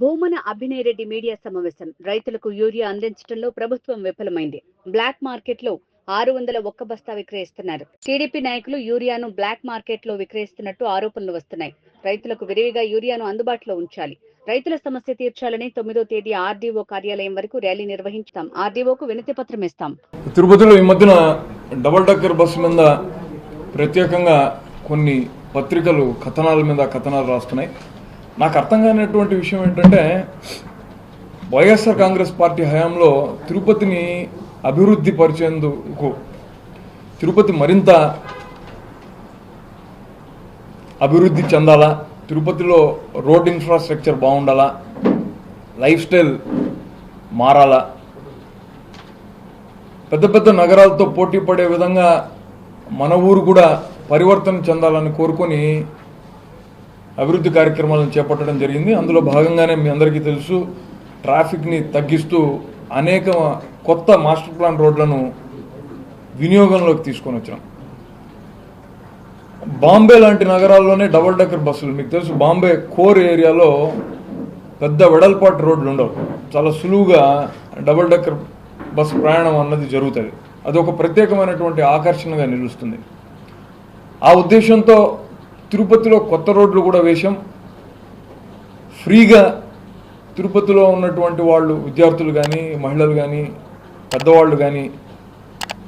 Bhumana Abhinay Reddy media సమావేశం. రైతులకు urea అందించడంలో ప్రభుత్వం విఫలమైంది. బ్లాక్ మార్కెట్లో 601 బస్తా విక్రయిస్తున్నారు. టీడీపీ నాయకులు యూరియాను బ్లాక్ మార్కెట్లో విక్రయిస్తున్నట్టు ఆరోపణలు వస్తున్నాయి. రైతులకు విరివిగా యూరియాను అందుబాటులో ఉంచాలి. రైతుల సమస్య తీర్చాలని 9వ తేదీ ఆర్డీఓ కార్యాలయం వరకు ర్యాలీ నిర్వహించాం. ఆర్డీఓకు వినతి పత్రం ఇస్తాం. తిరుపతిలో ఈ మధ్యన డబుల్ డెక్కర్ బస్సు మీద ప్రత్యేకంగా కొన్ని పత్రికలు కథనాల మీద కథనాలు రాస్తున్నాయి. నాకు అర్థం కానిటువంటి విషయం ఏంటంటే, వైఎస్ఆర్ కాంగ్రెస్ పార్టీ హయాంలో తిరుపతిని అభివృద్ధి పరిచేందుకు, తిరుపతి మరింత అభివృద్ధి చెందాలా, తిరుపతిలో రోడ్ ఇన్ఫ్రాస్ట్రక్చర్ బాగుండాలా, లైఫ్ స్టైల్ మారాలా, పెద్ద పెద్ద నగరాలతో పోటీ పడే విధంగా మన ఊరు కూడా పరివర్తన చెందాలని కోరుకొని అభివృద్ధి కార్యక్రమాలను చేపట్టడం జరిగింది. అందులో భాగంగానే మీ అందరికీ తెలుసు, ట్రాఫిక్ని తగ్గిస్తూ అనేక కొత్త మాస్టర్ ప్లాన్ రోడ్లను వినియోగంలోకి తీసుకొని వచ్చినాం. బాంబే లాంటి నగరాల్లోనే డబుల్ డెక్కర్ బస్సులు, మీకు తెలుసు బాంబే కోర్ ఏరియాలో పెద్ద వెడల్పాటు రోడ్లు ఉండవు, చాలా సులువుగా డబుల్ డెక్కర్ బస్సు ప్రయాణం అన్నది జరుగుతుంది. అది ఒక ప్రత్యేకమైనటువంటి ఆకర్షణగా నిలుస్తుంది. ఆ ఉద్దేశంతో తిరుపతిలో కొత్త రోడ్లు కూడా వేశాం. ఫ్రీగా తిరుపతిలో ఉన్నటువంటి వాళ్ళు, విద్యార్థులు కానీ, మహిళలు కానీ, పెద్దవాళ్ళు కానీ,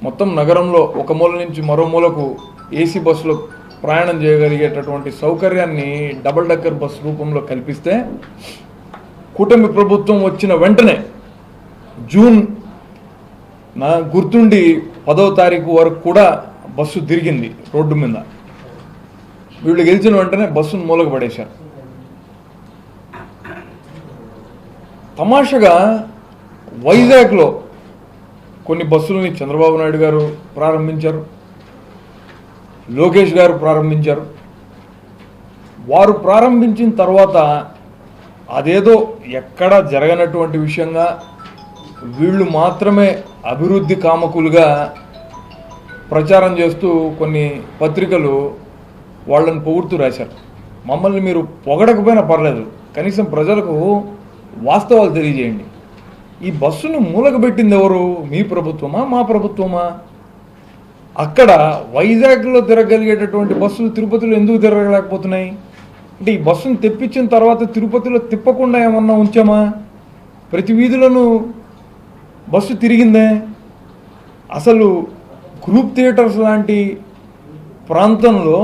మొత్తం నగరంలో ఒక మూల నుంచి మరో మూలకు ఏసీ బస్సులో ప్రయాణం చేయగలిగేటటువంటి సౌకర్యాన్ని డబుల్ డెక్కర్ బస్సు రూపంలో కల్పిస్తే, కూటమి ప్రభుత్వం వచ్చిన వెంటనే జూన్ గుర్తుండి 10వ తారీఖు వరకు కూడా బస్సు తిరిగింది రోడ్డు మీద. వీళ్ళు గెలిచిన వెంటనే బస్సును మూలకు పడేశారు. తమాషగా వైజాగ్లో కొన్ని బస్సులని చంద్రబాబు నాయుడు గారు ప్రారంభించారు, లోకేష్ గారు ప్రారంభించారు. వారు ప్రారంభించిన తర్వాత అదేదో ఎక్కడా జరగనటువంటి విషయంగా, వీళ్ళు మాత్రమే అభివృద్ధి కామకులుగా ప్రచారం చేస్తూ కొన్ని పత్రికలు వాళ్ళని పొగుడుతూ రాశారు. మమ్మల్ని మీరు పొగడకపోయినా పర్లేదు, కనీసం ప్రజలకు వాస్తవాలు తెలియజేయండి. ఈ బస్సును మూలకు పెట్టింది ఎవరు? మీ ప్రభుత్వమా, మా ప్రభుత్వమా? అక్కడ వైజాగ్లో తిరగలిగేటటువంటి బస్సులు తిరుపతిలో ఎందుకు తిరగలేకపోతున్నాయి అంటే, ఈ బస్సును తెప్పించిన తర్వాత తిరుపతిలో తిప్పకుండా ఏమన్నా ఉంచామా? ప్రతి వీధులను బస్సు తిరిగిందే. అసలు గ్రూప్ థియేటర్స్ లాంటి ప్రాంతంలో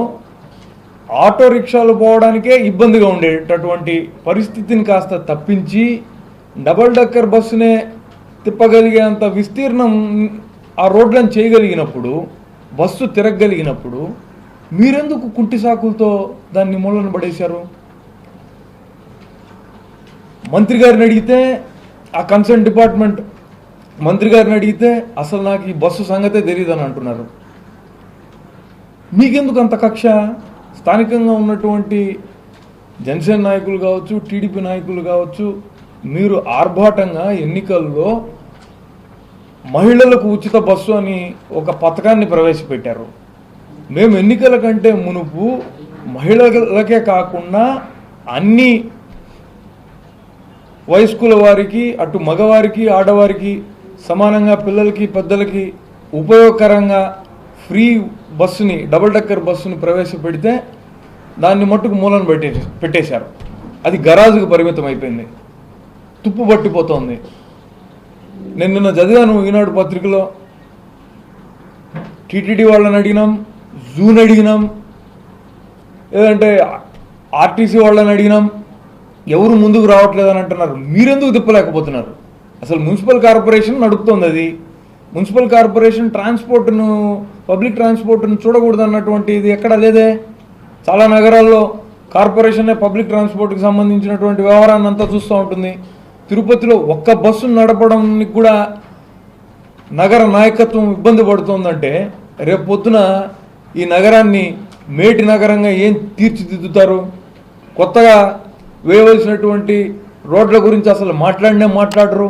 ఆటో రిక్షాలు పోవడానికే ఇబ్బందిగా ఉండేటటువంటి పరిస్థితిని కాస్త తప్పించి డబుల్ డెక్కర్ బస్సునే తిప్పగలిగేంత విస్తీర్ణం ఆ రోడ్లను చేయగలిగినప్పుడు, బస్సు తిరగగలిగినప్పుడు మీరెందుకు కుంటి సాకులతో దాన్ని మూలన పడేశారు? మంత్రి గారిని అడిగితే, ఆ కన్సర్న్ డిపార్ట్మెంట్ మంత్రి గారిని అడిగితే, అసలు నాకు ఈ బస్సు సంగతే తెలియదని అంటున్నారు. మీకెందుకు అంత కక్ష? స్థానికంగా ఉన్నటువంటి జనసేన నాయకులు కావచ్చు, టీడీపీ నాయకులు కావచ్చు, మీరు ఆర్భాటంగా ఎన్నికల్లో మహిళలకు ఉచిత బస్సు అని ఒక పథకాన్ని ప్రవేశపెట్టారు. మేము ఎన్నికల కంటే మునుపు మహిళలకే కాకుండా అన్ని వయస్కుల వారికి, అటు మగవారికి ఆడవారికి సమానంగా, పిల్లలకి పెద్దలకి ఉపయోగకరంగా ఫ్రీ బస్సుని, డబుల్ డెక్కర్ బస్సుని ప్రవేశపెడితే దాన్ని మట్టుకు మూలన పెట్టేశారు. అది గరాజుకు పరిమితం అయిపోయింది, తుప్పు పట్టిపోతోంది. నేను నిన్న చదివాను ఈనాడు పత్రికలో, టీటీడీ వాళ్ళని అడిగినాం, జూన్ అడిగినాం, లేదంటే ఆర్టీసీ వాళ్ళని అడిగినాం, ఎవరు ముందుకు రావట్లేదని అంటున్నారు. మీరెందుకు తిప్పలేకపోతున్నారు? అసలు మున్సిపల్ కార్పొరేషన్ నడుపుతోంది. అది మున్సిపల్ కార్పొరేషన్ ట్రాన్స్పోర్ట్ను, పబ్లిక్ ట్రాన్స్పోర్ట్ను చూడకూడదు అన్నటువంటి ఇది ఎక్కడా లేదే. చాలా నగరాల్లో కార్పొరేషనే పబ్లిక్ ట్రాన్స్పోర్ట్కి సంబంధించినటువంటి వ్యవహారాన్ని అంతా చూస్తూ ఉంటుంది. తిరుపతిలో ఒక్క బస్సును నడపడానికి కూడా నగర నాయకత్వం ఇబ్బంది పడుతుందంటే, రేపు పొద్దున ఈ నగరాన్ని మేటి నగరంగా ఏం తీర్చిదిద్దుతారు? కొత్తగా వేయవలసినటువంటి రోడ్ల గురించి అసలు మాట్లాడరు.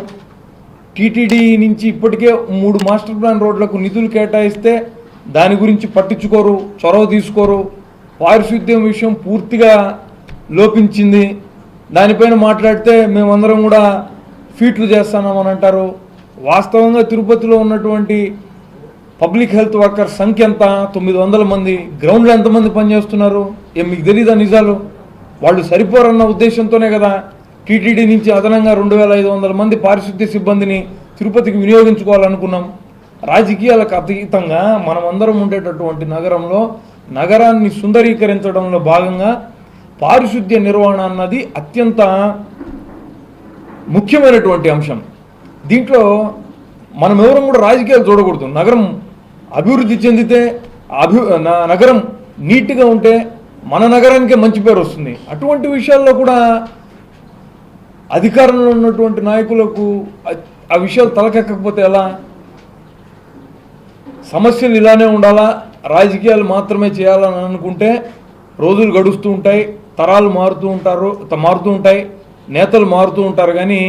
టీటీడీ నుంచి ఇప్పటికే 3 మాస్టర్ ప్లాన్ రోడ్లకు నిధులు కేటాయిస్తే దాని గురించి పట్టించుకోరు, చొరవ తీసుకోరు. పారిశుద్ధ్యం విషయం పూర్తిగా లోపించింది. దానిపైన మాట్లాడితే మేమందరం కూడా ఫీట్లు చేస్తున్నామని అంటారు. వాస్తవంగా తిరుపతిలో ఉన్నటువంటి పబ్లిక్ హెల్త్ వర్కర్ సంఖ్య ఎంత? 900 మంది. గ్రౌండ్లో ఎంతమంది పనిచేస్తున్నారు? మీకు తెలీదా నిజాలు? వాళ్ళు సరిపోరన్న ఉద్దేశంతోనే కదా టీటీడీ నుంచి అదనంగా 2500 మంది పారిశుద్ధ్య సిబ్బందిని తిరుపతికి వినియోగించుకోవాలనుకున్నాం. రాజకీయాలకు అతీతంగా మనమందరం ఉండేటటువంటి నగరంలో నగరాన్ని సుందరీకరించడంలో భాగంగా పారిశుద్ధ్య నిర్వహణ అన్నది అత్యంత ముఖ్యమైనటువంటి అంశం. దీంట్లో మనం ఎవరం కూడా రాజకీయాలు చూడకూడదు. నగరం అభివృద్ధి చెందితే నగరం నీట్గా ఉంటే మన నగరానికే మంచి పేరు వస్తుంది. అటువంటి విషయాల్లో కూడా అధికారంలో ఉన్నటువంటి నాయకులకు ఆ విషయాలు తలకెక్కకపోతే ఎలా? సమస్యలు ఇలానే ఉండాలా, రాజకీయాలు మాత్రమే చేయాలని అనుకుంటే రోజులు గడుస్తూ ఉంటాయి, తరాలు మారుతూ ఉంటాయి, నేతలు మారుతూ ఉంటారు, కానీ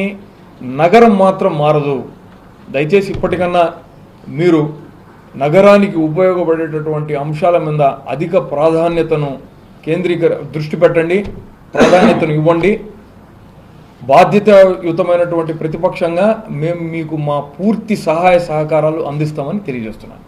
నగరం మాత్రం మారదు. దయచేసి ఇప్పటికన్నా మీరు నగరానికి ఉపయోగపడేటటువంటి అంశాల మీద అధిక ప్రాధాన్యతను దృష్టి పెట్టండి, ప్రాధాన్యతను ఇవ్వండి. బాధ్యతాయుతమైనటువంటి ప్రతిపక్షంగా మేము మీకు మా పూర్తి సహాయ సహకారాలు అందిస్తామని తెలియజేస్తున్నాను.